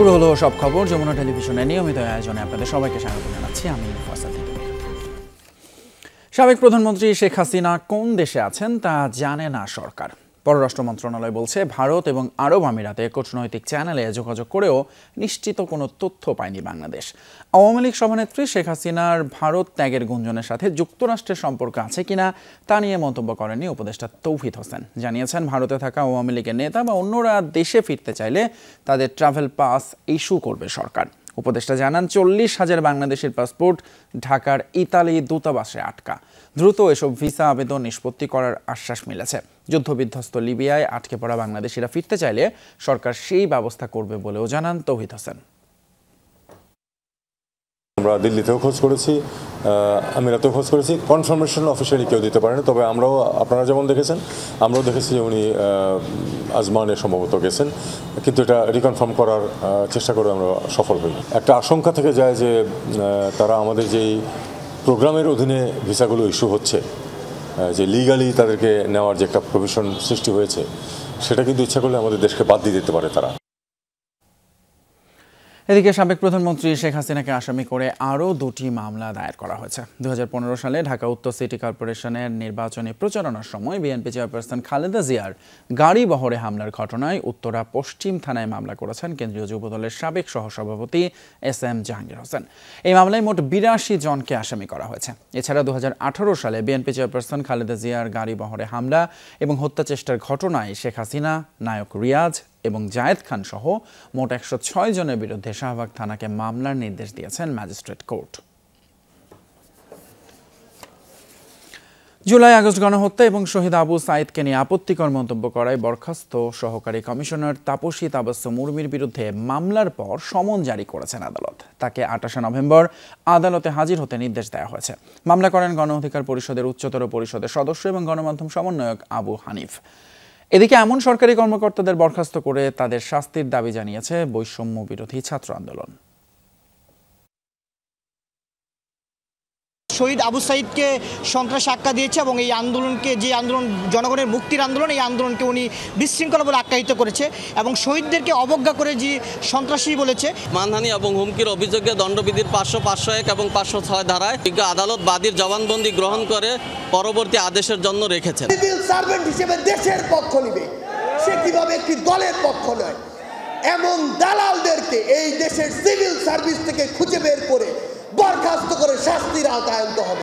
শুরু হলো সব খবর যমুনা টেলিভিশনের নিয়মিত আয়োজনে আপনাদের সবাইকে স্বাগত জানাচ্ছি আমি ফয়সাল। সাবেক প্রধানমন্ত্রী শেখ হাসিনা কোন দেশে আছেন তা জানে না সরকার। পররাষ্ট্র মন্ত্রণালয় বলছে ভারত এবং আরব আমিরাতে কূটনৈতিক চ্যানেলে যোগাযোগ করেও নিশ্চিত কোনো তথ্য পায়নি বাংলাদেশ। আওয়ামী লীগ সভানেত্রী শেখ হাসিনার ভারত ত্যাগের গুঞ্জনের সাথে যুক্তরাষ্ট্রের সম্পর্ক আছে কিনা তা নিয়ে মন্তব্য করেননি উপদেষ্টা তৌহিদ হোসেন। জানিয়েছেন ভারতে থাকা আওয়ামী লীগের নেতা বা অন্যরা দেশে ফিরতে চাইলে তাদের ট্রাভেল পাস ইস্যু করবে সরকার। উপদেষ্টা জানান 40,000 বাংলাদেশের পাসপোর্ট ঢাকার ইতালি দূতাবাসে আটকা। দ্রুত এসব ভিসা আবেদন নিষ্পত্তি করার আশ্বাস মিলেছে। যুদ্ধবিধ্বস্ত লিবিয়ায় আটকে পড়া বাংলাদেশিরা ফিরতে চাইলে সরকার সেই ব্যবস্থা করবে বলেও জানান তৌহিদ হোসেন। আমরা দিল্লিতেও খোঁজ করেছি, আমিরাতেও খোঁজ করেছি, কনফার্মেশন অফিসিয়ালি কেউ দিতে পারেনি। তবে আমরাও, আপনারা যেমন দেখেছেন, আমরাও দেখেছি যে উনি আজমানে সম্ভবত গেছেন, কিন্তু এটা রিকনফার্ম করার চেষ্টা করে আমরা সফল হই। একটা আশঙ্কা থেকে যায় যে তারা আমাদের যেই প্রোগ্রামের অধীনে ভিসাগুলো ইস্যু হচ্ছে, যে লিগালি তাদেরকে নেওয়ার যে একটা প্রভিশন সৃষ্টি হয়েছে, সেটা কিন্তু ইচ্ছা করলে আমাদের দেশকে বাদ দিয়ে দিতে পারে তারা। এদিকে সাবেক প্রধানমন্ত্রী শেখ হাসিনাকে আসামি করে আরও 2টি মামলা দায়ের করা হয়েছে। 2015 সালে ঢাকা উত্তর সিটি কর্পোরেশনের নির্বাচনী প্রচারণার সময় বিএনপি চেয়ারপারসন খালেদা জিয়ার গাড়ি বহরে হামলার ঘটনায় উত্তরা পশ্চিম থানায় মামলা করেছেন কেন্দ্রীয় যুবদলের সাবেক সহসভাপতি এস.এম. জাহাঙ্গীর হোসেন। এই মামলায় মোট 82 জনকে আসামি করা হয়েছে। এছাড়া 2018 সালে বিএনপি চেয়ারপারসন খালেদা জিয়ার গাড়ি বহরে হামলা এবং হত্যা চেষ্টার ঘটনায় শেখ হাসিনা, নায়ক রিয়াজ এবং জায়েদ খান সহ মোট 106 জনের বিরুদ্ধে শাহবাগ থানাকে মামলার নির্দেশ দিয়েছেন ম্যাজিস্ট্রেট কোর্ট। জুলাই আগস্ট গণহত্যা এবং শহীদ আবু সাঈদকে নিয়ে আপত্তিকর মন্তব্য করায় বরখাস্ত সহকারী কমিশনার তাপসী তাবাসসুম উর্মির বিরুদ্ধে মামলার পর সমন জারি করেছেন আদালত। তাকে 28 নভেম্বর আদালতে হাজির হতে নির্দেশ দেওয়া হয়েছে। মামলা করেন গণ অধিকার পরিষদের উচ্চতর পরিষদের সদস্য এবং গণমাধ্যম সমন্বয়ক আবু হানিফ। এদিকে এমন সরকারি কর্মকর্তাদের বরখাস্ত করে তাদের শাস্তির দাবি জানিয়েছে বৈষম্য বিরোধী ছাত্র আন্দোলন। শহীদ আবু সাঈদকে সন্ত্রাস আখ্যা দিয়েছে এবং এই আন্দোলনকে, যে আন্দোলন জনগণের মুক্তির আন্দোলন, এই আন্দোলনকে উনি বিশৃঙ্খলা বলে আখ্যায়িত করেছে এবং শহীদদেরকে অবজ্ঞা করে যে সন্ত্রাসী বলেছে। মানহানি এবং হুমকির অভিযোগে দণ্ডবিধির 500, 501 এবং 506 ধারায় বিজ্ঞ আদালত বাদীর জবানবন্দি গ্রহণ করে পরবর্তী আদেশের জন্য রেখেছেন। সিভিল সার্ভেন্ট হিসেবে দেশের পক্ষ নিবে, সে কিভাবে একটি দলের পক্ষ নয়। এমন দালালদেরকে এই দেশের সিভিল সার্ভিস থেকে খুঁজে বের করে বরখাস্ত করে শাস্তির আওতায় আনতে হবে।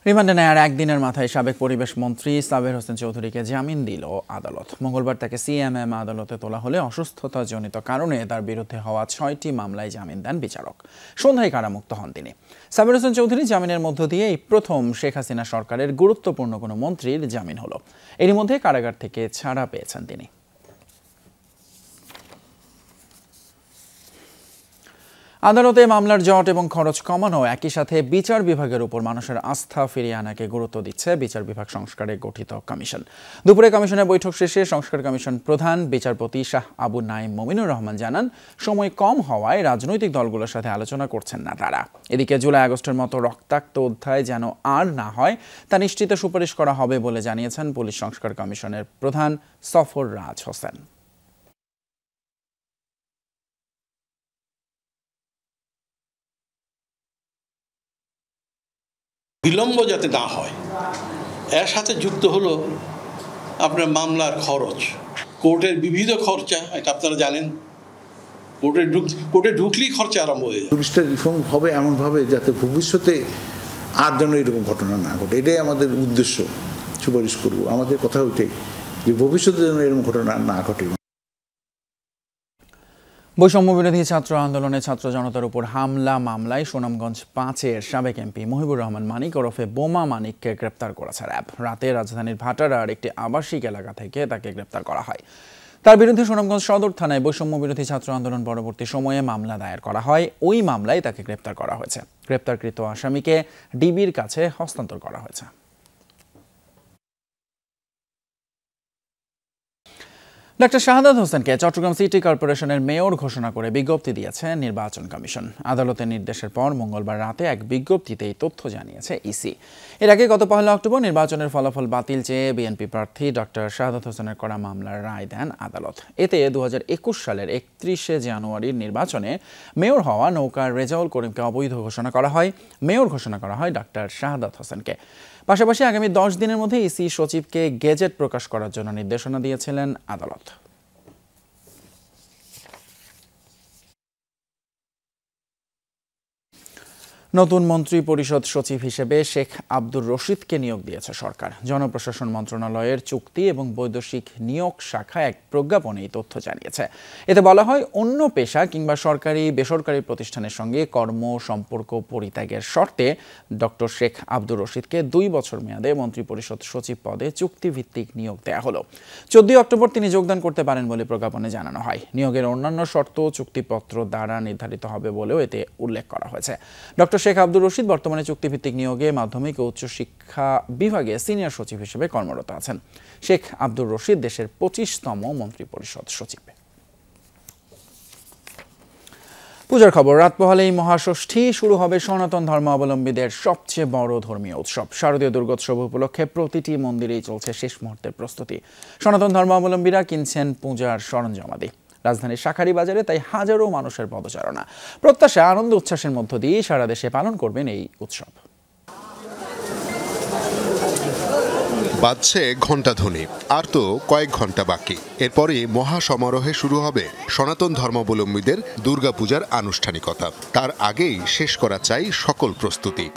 রিমান্ডে নেয়ার একদিনের মাথায় সাবেক পরিবেশ মন্ত্রী সাবের হোসেন চৌধুরীকে জামিন দিল আদালত। মঙ্গলবার তাকে সিএমএম আদালতে তোলা হলে অসুস্থতাজনিত কারণে তার বিরুদ্ধে হওয়া 6টি মামলায় জামিন দেন বিচারক। সন্ধ্যায় কারামুক্ত হন তিনি। সাবের হোসেন চৌধুরী জামিনের মধ্য দিয়ে এই প্রথম শেখ হাসিনা সরকারের গুরুত্বপূর্ণ কোনো মন্ত্রীর জামিন হলো। এরই মধ্যে কারাগার থেকে ছাড়া পেয়েছেন তিনি। আদালতে মামলার জট এবং খরচ কমানো, একই সাথে বিচার বিভাগের উপর মানুষের আস্থা ফিরিয়ে আনাকে গুরুত্ব দিচ্ছে বিচার বিভাগ সংস্কারে গঠিত কমিশন। দুপুরে কমিশনের বৈঠক শেষে সংস্কার কমিশন প্রধান বিচারপতি শাহ আবু নাঈম মমিনুর রহমান জানান, সময় কম হওয়ায় রাজনৈতিক দলগুলোর সাথে আলোচনা করছেন না তারা। এদিকে জুলাই আগস্টের মতো রক্তাক্ত অধ্যায় যেন আর না হয় তা নিশ্চিত সুপারিশ করা হবে বলে জানিয়েছেন পুলিশ সংস্কার কমিশনের প্রধান সফর রাজ হোসেন। বিলম্ব যাতে না হয়, এর সাথে যুক্ত হলো আপনার মামলার খরচ, কোর্টের বিবিধ খরচা। এটা আপনারা জানেন, কোর্টে ঢুকলেই খরচা আরম্ভ হয়ে যায়। পুলিশটা রিফর্ম হবে এমনভাবে যাতে ভবিষ্যতে আর যেন এরকম ঘটনা না ঘটে, এটাই আমাদের উদ্দেশ্য। সুপারিশ করব, আমাদের কথা ওইটাই যে ভবিষ্যতে যেন এরকম ঘটনা না ঘটে। বৈষম্য বিরোধী ছাত্র আন্দোলনে ছাত্র জনতার উপর হামলা মামলায় সুনামগঞ্জ 5-এর সাবেক এমপি মহিবুর রহমান মানিক ওরফে বোমা মানিককে গ্রেপ্তার করেছে র্যাব। রাতে রাজধানীর ভাটারার একটি আবাসিক এলাকা থেকে তাকে গ্রেপ্তার করা হয়। তার বিরুদ্ধে সুনামগঞ্জ সদর থানায় বৈষম্য বিরোধী ছাত্র আন্দোলন পরবর্তী সময়ে মামলা দায়ের করা হয়। ওই মামলায় তাকে গ্রেপ্তার করা হয়েছে। গ্রেপ্তারকৃত আসামিকে ডিবির কাছে হস্তান্তর করা হয়েছে। ডক্টর শাহাদাত হোসেনকে চট্টগ্রাম সিটি কর্পোরেশনের মেয়র ঘোষণা করে বিজ্ঞপ্তি দিয়েছে নির্বাচন কমিশন। আদালতের নির্দেশের পর মঙ্গলবার রাতে এক বিজ্ঞপ্তিতে এই তথ্য জানিয়েছে ইসি। এর আগে গত 1 অক্টোবর নির্বাচনের ফলাফল বাতিল চেয়ে বিএনপি প্রার্থী ডক্টর শাহাদাত হোসেনের করা মামলার রায় দেন আদালত। এতে 2021 সালের 31শে জানুয়ারির নির্বাচনে মেয়র হওয়া নৌকার রেজাউল করিমকে অবৈধ ঘোষণা করা হয়। মেয়র ঘোষণা করা হয় ডক্টর শাহাদাত হোসেনকে। পাশাপাশি আগামী 10 দিনের মধ্যে ইসি সচিবকে গেজেট প্রকাশ করার জন্য নির্দেশনা দিয়েছিলেন আদালত। নতুন মন্ত্রী পরিষদ সচিব হিসেবে শেখ আব্দুর রশিদকে নিয়োগ দিয়েছে সরকার। জনপ্রশাসন মন্ত্রণালয়ের চুক্তি এবং বৈদেশিক নিয়োগ শাখা এক প্রজ্ঞাপনে এই তথ্য জানিয়েছে। এতে বলা হয়, অন্য পেশা কিংবা সরকারি বেসরকারি প্রতিষ্ঠানের সঙ্গে কর্ম সম্পর্ক পরিত্যাগের শর্তে ডক্টর শেখ আব্দুর রশিদকে 2 বছর মেয়াদে মন্ত্রী পরিষদ সচিব পদে চুক্তিভিত্তিক নিয়োগ দেওয়া হলো। 14 অক্টোবর তিনি যোগদান করতে পারেন বলে প্রজ্ঞাপনে জানানো হয়। নিয়োগের অন্যান্য শর্ত চুক্তিপত্র দ্বারা নির্ধারিত হবে বলেও এতে উল্লেখ করা হয়েছে। ডক্টর শেখ আব্দুর রশিদ বর্তমানে চুক্তিভিত্তিক নিয়োগে মাধ্যমিক ও উচ্চশিক্ষা বিভাগে সিনিয়র সচিব হিসেবে কর্মরত আছেন। শেখ আব্দুর রশিদ দেশের 25তম মন্ত্রী পরিষদ সচিব। পূজার খবর। রাত পোহালেই মহাষষ্ঠী শুরু হবে সনাতন ধর্মাবলম্বীদের সবচেয়ে বড় ধর্মীয় উৎসব। শারদীয় দুর্গোৎসব উপলক্ষে প্রতিটি মন্দিরেই চলছে শেষ মুহূর্তের প্রস্তুতি। সনাতন ধর্মাবলম্বীরা কিনছেন পূজার সরঞ্জামাদি। রাজধানীর শাঁখারী বাজারে তাই হাজারো মানুষের পদচারণা। প্রত্যাশা, আনন্দ উচ্ছ্বাসের মধ্য দিয়ে সারা দেশে পালন করবেন এই উৎসব। বাজছে ঘণ্টাধ্বনি, আর তো কয়েক ঘন্টা বাকি। এরপরে মহাসমারোহে শুরু হবে সনাতন ধর্মাবলম্বীদের দুর্গাপূজার আনুষ্ঠানিকতা। তার আগেই শেষ করা চাই সকল প্রস্তুতি।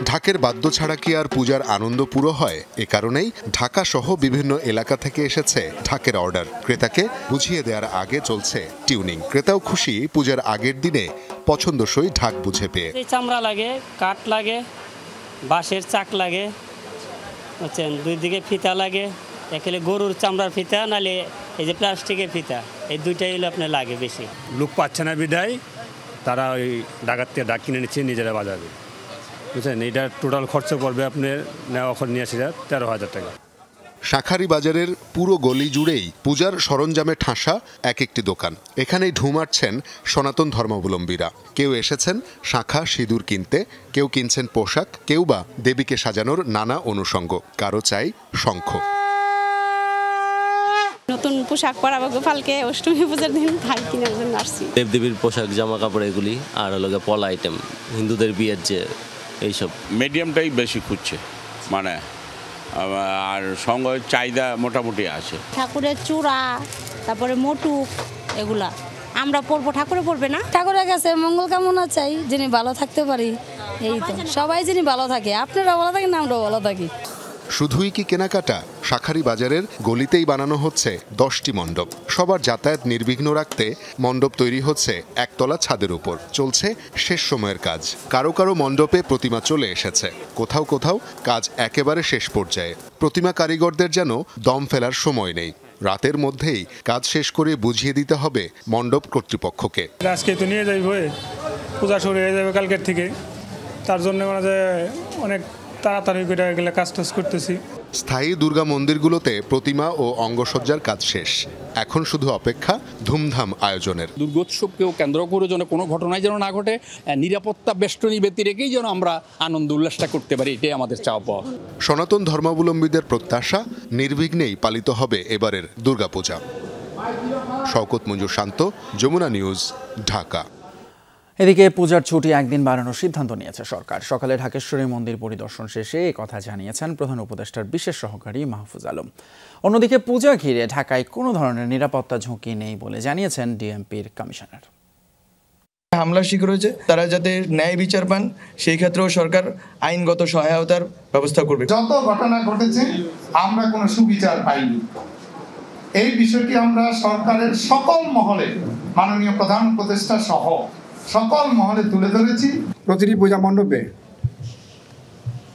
ঢাকের বাদ্য ছাড়া কি আর পূজার আনন্দ পুরো হয়? এ কারণেই ঢাকা সহ বিভিন্ন এলাকা থেকে এসেছে ঢাকের অর্ডার। ক্রেতাকে বুঝিয়ে দেওয়ার আগে চলছে টিউনিং। ক্রেতাও খুশি পূজার আগের দিনে পছন্দসই ঢাক বুঝে পেয়ে। চামড়া লাগে, কাঠ লাগে, বাঁশের চাক লাগে, বুঝছেন, 2 দিকে ফিতা লাগে। এখানে গরুর চামড়ার ফিতা, নালে এই যে প্লাস্টিকের ফিতা, এই 2টাই হলো আপনার লাগে বেশি। লোক পাচ্ছে না বিদায় তারা ওই ডাকাত থেকে ডাক কিনে নিচ্ছে, নিজেরা বাজাবে, বুঝছেন। এটা টোটাল খরচ পড়বে আপনার নেওয়া 13,000 টাকা। শাঁখারী বাজারের পুরো গলি জুড়েই পূজার সরঞ্জামে ঠাসা এক একটি দোকান। এখানেই ঢুঁ মারছেন সনাতন ধর্মাবলম্বীরা। কেউ এসেছেন শাঁখা সিঁদুর কিনতে, কেউ কিনছেন পোশাক, কেউ বা দেবীকে সাজানোর নানা অনুষঙ্গ, কারো চাই শঙ্খ। নতুন পোশাক পরাবো গোপালকে, অষ্টমী পূজার দিন ভাই কিনার জন্য আসছি। দেবদেবীর পোশাক, জামা কাপড় এগুলি, আর হলো পলা আইটেম, হিন্দুদের বিয়ের যে এইসব। মিডিয়ামটাই বেশি খুঁজছে, মানে আর সঙ্গে চাহিদা মোটামুটি আছে। ঠাকুরের চূড়া, তারপরে মোটুক, এগুলা আমরা পরবো, ঠাকুরে পরবে না। ঠাকুরের কাছে মঙ্গল কামনা চাই, যিনি ভালো থাকতে পারি। এই তো, সবাই যিনি ভালো থাকে, আপনারা ভালো থাকেন, আমরাও ভালো থাকি। শুধুই কি কেনাকাটা? শাঁখারী বাজারের গলিতেই বানানো হচ্ছে 10টি মণ্ডপ। সবার যাতায়াত নির্বিঘ্ন রাখতে মণ্ডপ তৈরি হচ্ছে একতলা ছাদের উপর। চলছে শেষ সময়ের কাজ। কারো কারো মণ্ডপে প্রতিমা চলে এসেছে, কোথাও কোথাও কাজ একেবারে শেষ পর্যায়ে। প্রতিমা কারিগরদের যেন দম ফেলার সময় নেই। রাতের মধ্যেই কাজ শেষ করে বুঝিয়ে দিতে হবে মণ্ডপ কর্তৃপক্ষকে। আজকে তো নিয়ে যাইব, পূজা শুরু হয়ে যাবে কালকের থেকে, তার জন্য অনেক তাড়াতাড়ি করে গেলে কাজ টাজ করতেছি। স্থায়ী দুর্গা মন্দিরগুলোতে প্রতিমা ও অঙ্গসজ্জার কাজ শেষ। এখন শুধু অপেক্ষা ধুমধাম আয়োজনের। দুর্গোৎসবকেও কেন্দ্র করে যেন কোনো ঘটনায় যেন না ঘটে, নিরাপত্তা বেষ্টনী ব্যতি রেখেই যেন আমরা আনন্দ উল্লাসটা করতে পারি, এটাই আমাদের চাওয়া পাওয়া। সনাতন ধর্মাবলম্বীদের প্রত্যাশা, নির্বিঘ্নেই পালিত হবে এবারের দুর্গাপূজা। শওকত মঞ্জুর শান্ত, যমুনা নিউজ, ঢাকা। এদিকে পূজার ছুটি একদিন বাড়ানোর সিদ্ধান্ত নিয়েছে সরকার। সকালে ঢাকেশ্বরী মন্দির পরিদর্শন শেষে কথা জানিয়েছেন প্রধান উপদেষ্টার বিশেষ সহকারী মাহফুজ আলম। অন্যদিকে পূজা ঘিরে ঢাকায় কোনো ধরনের নিরাপত্তা ঝুঁকি নেই বলে জানিয়েছেন ডিএমপির কমিশনার। হামলার শিকার হয়েছে তারা যাতে ন্যায় বিচার পান, সেই ক্ষেত্রেও সরকার আইনগত সহায়তার ব্যবস্থা করবে। যত ঘটনা ঘটেছে আমরা কোনো সুবিচার পাইনি। এই বিষয়টি আমরা সরকারের সকল মহলে, মাননীয় প্রধান উপদেষ্টা সহ সকল মহলে তুলে ধরেছি। প্রতিটি পূজা মণ্ডপে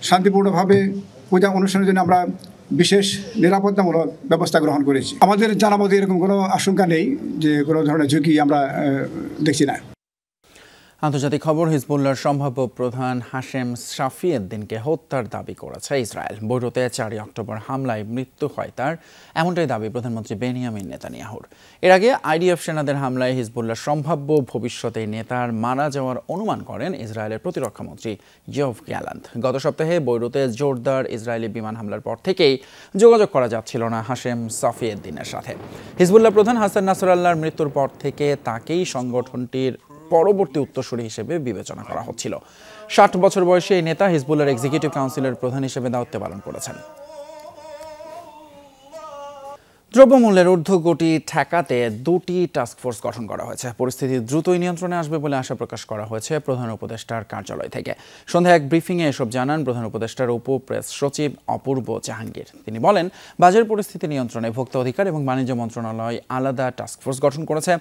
শান্তিপূর্ণভাবে পূজা অনুষ্ঠানের জন্য আমরা বিশেষ নিরাপত্তামূলক ব্যবস্থা গ্রহণ করেছি। আমাদের জানা মতে এরকম কোনো আশঙ্কা নেই যে কোনো ধরনের ঝুঁকি আমরা দেখছি না। আন্তর্জাতিক খবর, হিজবুল্লাহর সম্ভাব্য প্রধান হাশেম সাফিউদ্দিনকে হত্যার দাবি করেছে ইসরায়েল। বৈরুতে 4 অক্টোবর হামলায় মৃত্যু হয় তার, এমনটাই দাবি প্রধানমন্ত্রী বেনিয়ামিন নেতানিয়াহুর। এর আগে আইডিএফ সেনাদের হামলায় হিজবুল্লাহর সম্ভাব্য ভবিষ্যতে নেতার মারা যাওয়ার অনুমান করেন ইসরায়েলের প্রতিরক্ষামন্ত্রী ইয়োভ গ্যালান্ট। গত সপ্তাহে বৈরুতে জোরদার ইসরায়েলি বিমান হামলার পর থেকেই যোগাযোগ করা যাচ্ছিল না হাশেম সাফিউদ্দিনের সাথে। হিজবুল্লাহ প্রধান হাসান নাসরাল্লাহর মৃত্যুর পর থেকে তাকেই সংগঠনটির পরবর্তী উত্তরসূরি হিসেবে বিবেচনা করা হচ্ছিল। 60 বছর বয়সী এই নেতা হিজবুল্লাহর এক্সিকিউটিভ কাউন্সিলের প্রধান হিসেবে দায়িত্ব পালন করেছেন। দ্রব্যমূল্যের ঊর্ধ্বগতি ঠেকাতে 2টি টাস্কফোর্স গঠন করা হয়েছে। পরিস্থিতি দ্রুতই নিয়ন্ত্রণে আসবে বলে আশা প্রকাশ করা হয়েছে প্রধান উপদেষ্টার কার্যালয় থেকে। সন্ধ্যায় এক ব্রিফিংয়ে এসব জানান প্রধান উপদেষ্টার উপ প্রেস সচিব অপূর্ব জাহাঙ্গীর। তিনি বলেন, বাজার পরিস্থিতি নিয়ন্ত্রণে ভোক্তা অধিকার এবং বাণিজ্য মন্ত্রণালয় আলাদা টাস্কফোর্স গঠন করেছে,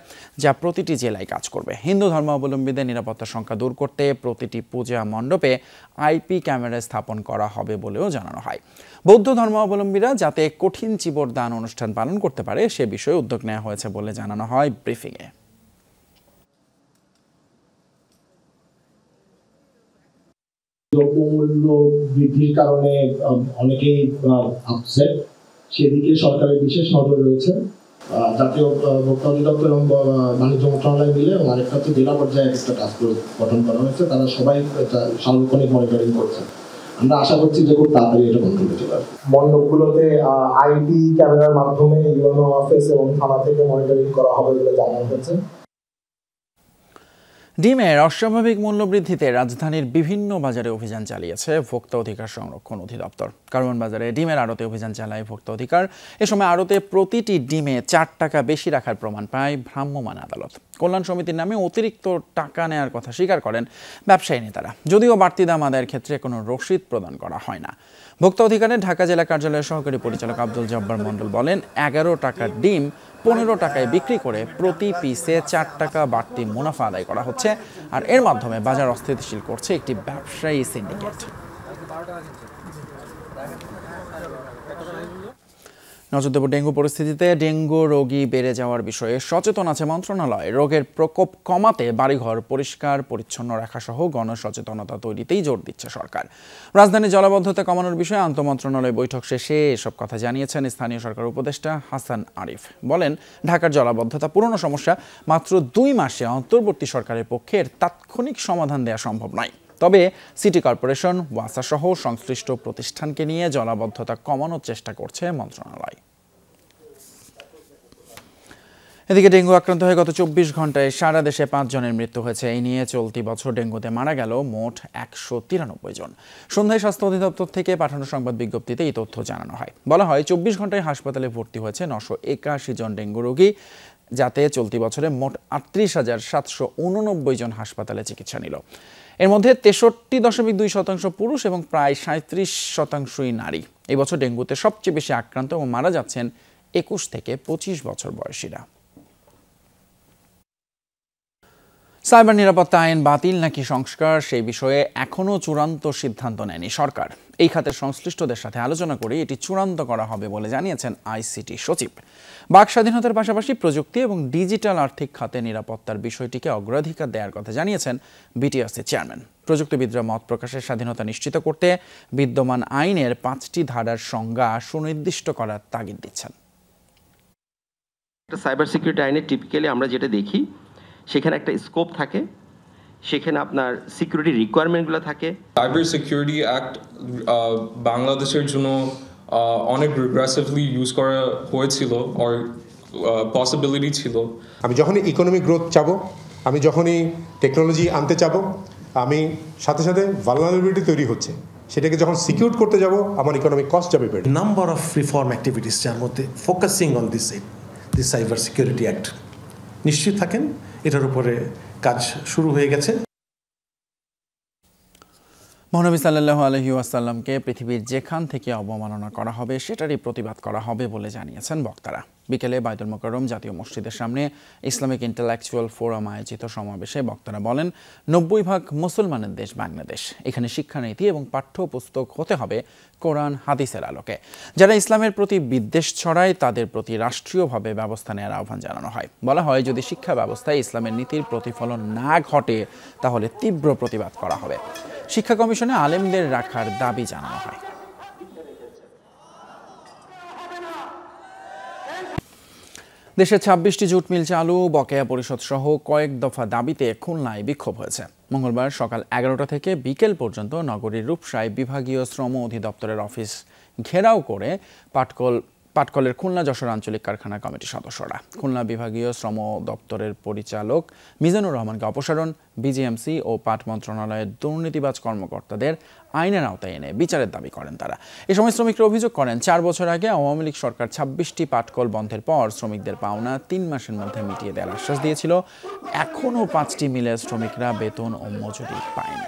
যা প্রতিটি জেলায় কাজ করবে। হিন্দু ধর্মাবলম্বীদের নিরাপত্তার সংখ্যা দূর করতে প্রতিটি পূজা মণ্ডপে আইপি ক্যামেরা স্থাপন করা হবে বলেও জানানো হয়। বৌদ্ধ ধর্মাবলম্বীরা যাতে কঠিন চিবর দান অনুষ্ঠান পালন করতে পারে সে বিষয়ে উদ্যোগ নেওয়া হয়েছে বলে জানানো হয় ব্রিফিংয়ে। দ্রব্যমূল্য বৃদ্ধির কারণে অনেকেই আপসেট, সেদিকে সরকারের বিশেষ নজর রয়েছে। জাতীয় ভোক্তা অধিদপ্তর এবং বাণিজ্য মন্ত্রণালয় মিলে এবং আরেকটা তো জেলা পর্যায়ে একটা টাস্কফোর্স গঠন করা হয়েছে। তারা সবাই সার্বক্ষণিক মনিটরিং করছে। আমরা আশা করছি যে খুব তাড়াতাড়ি এটা কন্ট্রোলে চলে আসবে। মণ্ডপগুলোতে আইপি ক্যামেরার মাধ্যমে ইউএনও অফিস এবং থানা থেকে মনিটরিং করা হবে বলে জানানো হয়েছে। ডিমের অস্বাভাবিক মূল্য বৃদ্ধিতে রাজধানীর বিভিন্ন বাজারে অভিযান চালিয়েছে ভোক্তা অধিকার সংরক্ষণ অধিদপ্তর। কারওয়ান বাজারে ডিমের আড়তে অভিযান চালায় ভোক্তা অধিকার। এ সময় আড়তে প্রতিটি ডিমে 4 টাকা বেশি রাখার প্রমাণ পায় ভ্রাম্যমাণ আদালত। কল্যাণ সমিতির নামে অতিরিক্ত টাকা নেওয়ার কথা স্বীকার করেন ব্যবসায়ী নেতারা, যদিও বাড়তি দাম আদায়ের ক্ষেত্রে কোনো রসিদ প্রদান করা হয় না। ভোক্তা অধিকারের ঢাকা জেলা কার্যালয়ের সহকারী পরিচালক আব্দুল জব্বার মণ্ডল বলেন, 11 টাকার ডিম 15 টাকায় বিক্রি করে প্রতি পিসে 4 টাকা বাড়তি মুনাফা আদায় করা হচ্ছে, আর এর মাধ্যমে বাজার অস্থিতিশীল করছে একটি ব্যবসায়ী সিন্ডিকেট। নজর দেব ডেঙ্গু পরিস্থিতিতে। ডেঙ্গু রোগী বেড়ে যাওয়ার বিষয়ে সচেতন আছে মন্ত্রণালয়। রোগের প্রকোপ কমাতে বাড়িঘর পরিষ্কার পরিচ্ছন্ন রাখা সহ গণসচেতনতা তৈরিতেই জোর দিচ্ছে সরকার। রাজধানীর জলাবদ্ধতা কমানোর বিষয়ে আন্তঃমন্ত্রণালয় বৈঠক শেষে এসব কথা জানিয়েছেন স্থানীয় সরকার উপদেষ্টা হাসান আরিফ। বলেন, ঢাকার জলাবদ্ধতা পুরনো সমস্যা, মাত্র 2 মাসে অন্তর্বর্তী সরকারের পক্ষে এর তাৎক্ষণিক সমাধান দেওয়া সম্ভব নয়। তবে সিটি কর্পোরেশন, ওয়াসা সহ সংশ্লিষ্ট প্রতিষ্ঠানকে নিয়ে জলাবদ্ধতা কমানোর চেষ্টা করছে মন্ত্রণালয়। এদিকে ডেঙ্গু আক্রান্ত হয়ে গত 24 ঘন্টায় সারা দেশে 5 জনের মৃত্যু হয়েছে। এই নিয়ে চলতি বছর ডেঙ্গুতে মারা গেল মোট 193 জন। সন্ধ্যায় স্বাস্থ্য অধিদপ্তর থেকে পাঠানো সংবাদ বিজ্ঞপ্তিতে এই তথ্য জানানো হয়। বলা হয়, 24 ঘন্টায় হাসপাতালে ভর্তি হয়েছে 981 জন ডেঙ্গু রোগী, যাতে চলতি বছরে মোট 38,789 জন হাসপাতালে চিকিৎসা নিল। এর মধ্যে 63.2% পুরুষ এবং প্রায় 37% নারী। এই বছর ডেঙ্গুতে সবচেয়ে বেশি আক্রান্ত এবং মারা যাচ্ছেন 21 থেকে 25 বছর বয়সীরা। সাইবার নিরাপত্তা আইন বাতিল নাকি সংস্কার, সেই বিষয়ে এখনও চূড়ান্ত সিদ্ধান্ত নেয়নি সরকার। এই খাতের সংশ্লিষ্টদের সাথে আলোচনা করে এটি চূড়ান্ত করা হবে বলে জানিয়েছেন আইসিটি সচিব। বাক স্বাধীনতার পাশাপাশি প্রযুক্তি এবং ডিজিটাল আর্থিক খাতে নিরাপত্তার বিষয়টিকে অগ্রাধিকার দেওয়ার কথা জানিয়েছেন বিটিআরসি চেয়ারম্যান। প্রযুক্তিবিদরা মত প্রকাশের স্বাধীনতা নিশ্চিত করতে বিদ্যমান আইনের 5টি ধারার সংজ্ঞা সুনির্দিষ্ট করার তাগিদ দিচ্ছেন। সাইবার সিকিউরিটি আইনে টিপিক্যালি আমরা যেটা দেখি, সেখানে একটা স্কোপ থাকে, সেখানে আপনার সিকিউরিটি রিকোয়ারমেন্টগুলো থাকে। সাইবার সিকিউরিটি অ্যাক্ট বাংলাদেশের জন্য অনেক রিগ্রেসিভলি ইউজ করা হয়েছিল, আর পসিবিলিটি ছিল। আমি যখনই ইকোনমিক গ্রোথ চাবো, আমি যখনই টেকনোলজি আনতে চাবো, আমি সাথে সাথে ভালনারেবিলিটি তৈরি হচ্ছে, সেটাকে যখন সিকিউর করতে যাব আমার ইকোনমিক কস্ট যাবে বেড়ে। নাম্বার অফ রিফর্ম অ্যাক্টিভিটিস, যার মধ্যে focusing on this cyber security act, নিশ্চিত থাকেন এটার উপরে কাজ শুরু হয়ে গেছে। মহানবী সাল্লাল্লাহু আলাইহি ওয়াসাল্লামকে পৃথিবীর যেখান থেকে অবমাননা করা হবে সেটারই প্রতিবাদ করা হবে বলে জানিয়েছেন বক্তারা। বিকেলে বায়তুল মোকাররম জাতীয় মসজিদের সামনে ইসলামিক ইন্টেলেকচুয়াল ফোরাম আয়োজিত সমাবেশে বক্তারা বলেন, 90% মুসলমানের দেশ বাংলাদেশ। এখানে শিক্ষানীতি এবং পাঠ্যপুস্তক হতে হবে কোরআন হাদিসের আলোকে। যারা ইসলামের প্রতি বিদ্বেষ ছড়ায় তাদের প্রতি রাষ্ট্রীয়ভাবে ব্যবস্থা নেওয়ার আহ্বান জানানো হয়। বলা হয়, যদি শিক্ষা ব্যবস্থায় ইসলামের নীতির প্রতিফলন না ঘটে তাহলে তীব্র প্রতিবাদ করা হবে। শিক্ষা কমিশনে আলেমদের রাখার দাবি জানানো হয়। দেশে 26টি জুট মিল চালু, বকেয়া পরিশোধ সহ কয়েক দফা দাবিতে খুলনায় বিক্ষোভ হয়েছে। মঙ্গলবার সকাল 11টা থেকে বিকেল পর্যন্ত নগরীর রূপসায় বিভাগীয় শ্রম অধিদপ্তরের অফিস ঘেরাও করে পাটকলের খুলনা যশোর আঞ্চলিক কারখানা কমিটির সদস্যরা খুলনা বিভাগীয় শ্রম দপ্তরের পরিচালক মিজানুর রহমানকে অপসারণ, বিজিএমসি ও পাট মন্ত্রণালয়ের দুর্নীতিবাজ কর্মকর্তাদের আইনের আওতায় এনে বিচারের দাবি করেন তারা। এ সময় শ্রমিকরা অভিযোগ করেন, 4 বছর আগে আওয়ামী লীগ সরকার 26টি পাটকল বন্ধের পর শ্রমিকদের পাওনা 3 মাসের মধ্যে মিটিয়ে দেওয়ার আশ্বাস দিয়েছিল। এখনও 5টি মিলের শ্রমিকরা বেতন ও মজুরি পায়নি।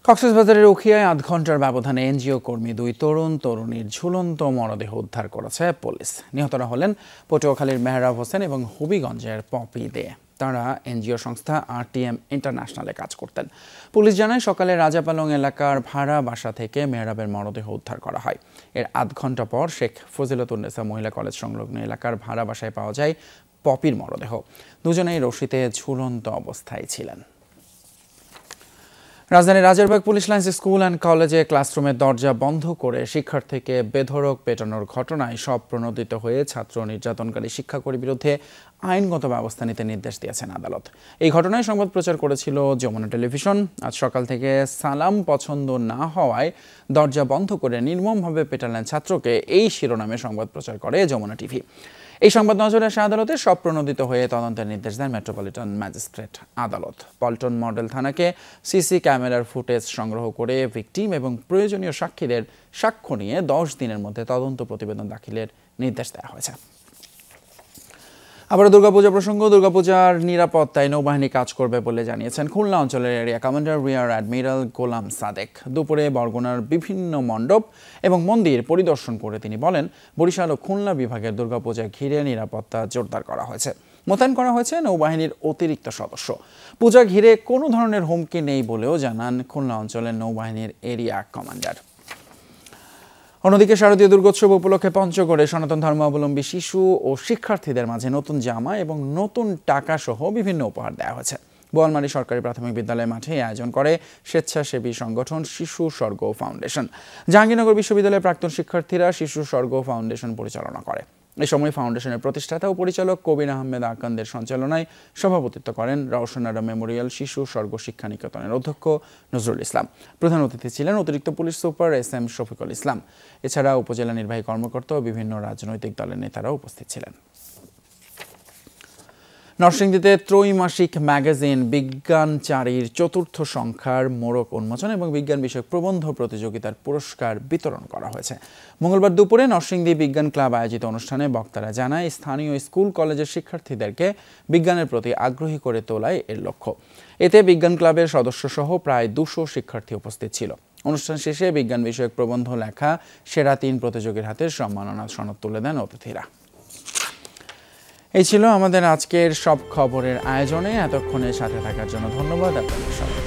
কক্সবাজারের উখিয়ায় 8 ঘন্টার ব্যবধানে এনজিও কর্মী 2 তরুণীর ঝুলন্ত মরদেহ উদ্ধার করেছে পুলিশ। নিহতরা হলেন পটুয়াখালীর মেহরাব হোসেন এবং হবিগঞ্জের পপি দে। তারা এনজিও সংস্থা RTM ইন্টারন্যাশনালে কাজ করতেন। পুলিশ জানায়, সকালে রাজাপালং এলাকার ভাড়া বাসা থেকে মেহরাবের মরদেহ উদ্ধার করা হয়। এর 8 ঘন্টা পর শেখ ফজিলতুন্নেসা মহিলা কলেজ সংলগ্ন এলাকার ভাড়া বাসায় পাওয়া যায় পপির মরদেহ। দুজনেই রশিতে ঝুলন্ত অবস্থায় ছিলেন। রাজধানীর Rajarbagh police lines school and কলেজে ক্লাসরুমের দরজা বন্ধ করে শিক্ষার্থীকে বেধড়ক পেটানোর ঘটনায় প্রণোদিত হয়ে ছাত্র নির্যাতনকারী শিক্ষাকর্মীর বিরুদ্ধে আইনগত ব্যবস্থা নিতে নির্দেশ দিয়েছেন আদালত। এই ঘটনায় সংবাদ প্রচার করেছিল যমুনা টেলিভিশন। আজ সকাল থেকে সালাম পছন্দ না হওয়ায় দরজা বন্ধ করে নির্মমভাবে পেটালেন ছাত্রকে, এই শিরোনামে সংবাদ প্রচার করে যমুনা টিভি। এই সংবাদ নজরে আসে আদালতে। প্রণোদিত হয়ে তদন্তের নির্দেশ দেন মেট্রোপলিটন ম্যাজিস্ট্রেট আদালত। পল্টন মডেল থানাকে সিসি ক্যামেরার ফুটেজ সংগ্রহ করে ভিকটিম এবং প্রয়োজনীয় সাক্ষীদের সাক্ষ্য নিয়ে 10 দিনের মধ্যে তদন্ত প্রতিবেদন দাখিলের নির্দেশ দেওয়া হয়েছে। আবার দুর্গাপূজা প্রসঙ্গ, দুর্গাপূজার নিরাপত্তায় নৌবাহিনী কাজ করবে বলে জানিয়েছেন খুলনা অঞ্চলের এরিয়া কমান্ডার রিয়ার অ্যাডমিরাল গোলাম সাদেক। দুপুরে বরগুনার বিভিন্ন মণ্ডপ এবং মন্দির পরিদর্শন করে তিনি বলেন, বরিশাল ও খুলনা বিভাগের দুর্গাপূজা ঘিরে নিরাপত্তা জোরদার করা হয়েছে। মোতায়েন করা হয়েছে নৌবাহিনীর অতিরিক্ত সদস্য। পূজা ঘিরে কোনো ধরনের হুমকি নেই বলেও জানান খুলনা অঞ্চলের নৌবাহিনীর এরিয়া কমান্ডার। অন্যদিকে শারদীয় দুর্গোৎসব উপলক্ষে পঞ্চগড়ে সনাতন ধর্মাবলম্বী শিশু ও শিক্ষার্থীদের মাঝে নতুন জামা এবং নতুন টাকা সহ বিভিন্ন উপহার দেওয়া হয়েছে। বোয়ালমারী সরকারি প্রাথমিক বিদ্যালয় মাঠে আয়োজন করে স্বেচ্ছাসেবী সংগঠন শিশু স্বর্গ ফাউন্ডেশন। জাহাঙ্গীরনগর বিশ্ববিদ্যালয়ের প্রাক্তন শিক্ষার্থীরা শিশু স্বর্গ ফাউন্ডেশন পরিচালনা করে। এই সময় ফাউন্ডেশনের প্রতিষ্ঠাতা ও পরিচালক কবির আহমেদ আকান্দের সঞ্চালনায় সভাপতিত্ব করেন রওশনারা মেমোরিয়াল শিশু স্বর্গ শিক্ষা নিকেতনের অধ্যক্ষ নজরুল ইসলাম। প্রধান অতিথি ছিলেন অতিরিক্ত police super SM Shafiqul Islam. এছাড়া উপজেলা নির্বাহী কর্মকর্তা ও বিভিন্ন রাজনৈতিক দলের নেতারা উপস্থিত ছিলেন। নরসিংদীতে ত্রৈমাসিক ম্যাগাজিন বিজ্ঞানচারীর 4র্থ সংখ্যার মোড়ক উন্মোচন এবং বিজ্ঞান বিষয়ক প্রবন্ধ প্রতিযোগিতার পুরস্কার বিতরণ করা হয়েছে। মঙ্গলবার দুপুরে নরসিংদী বিজ্ঞান ক্লাব আয়োজিত অনুষ্ঠানে বক্তারা জানায়, স্থানীয় স্কুল কলেজের শিক্ষার্থীদেরকে বিজ্ঞানের প্রতি আগ্রহী করে তোলাই এর লক্ষ্য। এতে বিজ্ঞান ক্লাবের সদস্যসহ প্রায় 200 শিক্ষার্থী উপস্থিত ছিল। অনুষ্ঠান শেষে বিজ্ঞান বিষয়ক প্রবন্ধ লেখা সেরা 3 প্রতিযোগীর হাতে সম্মাননা সনদ তুলে দেন অতিথিরা। এই ছিল আমাদের আজকের সব খবরের আয়োজনে। এতক্ষণের সাথে থাকার জন্য ধন্যবাদ আপনাদের সবাই।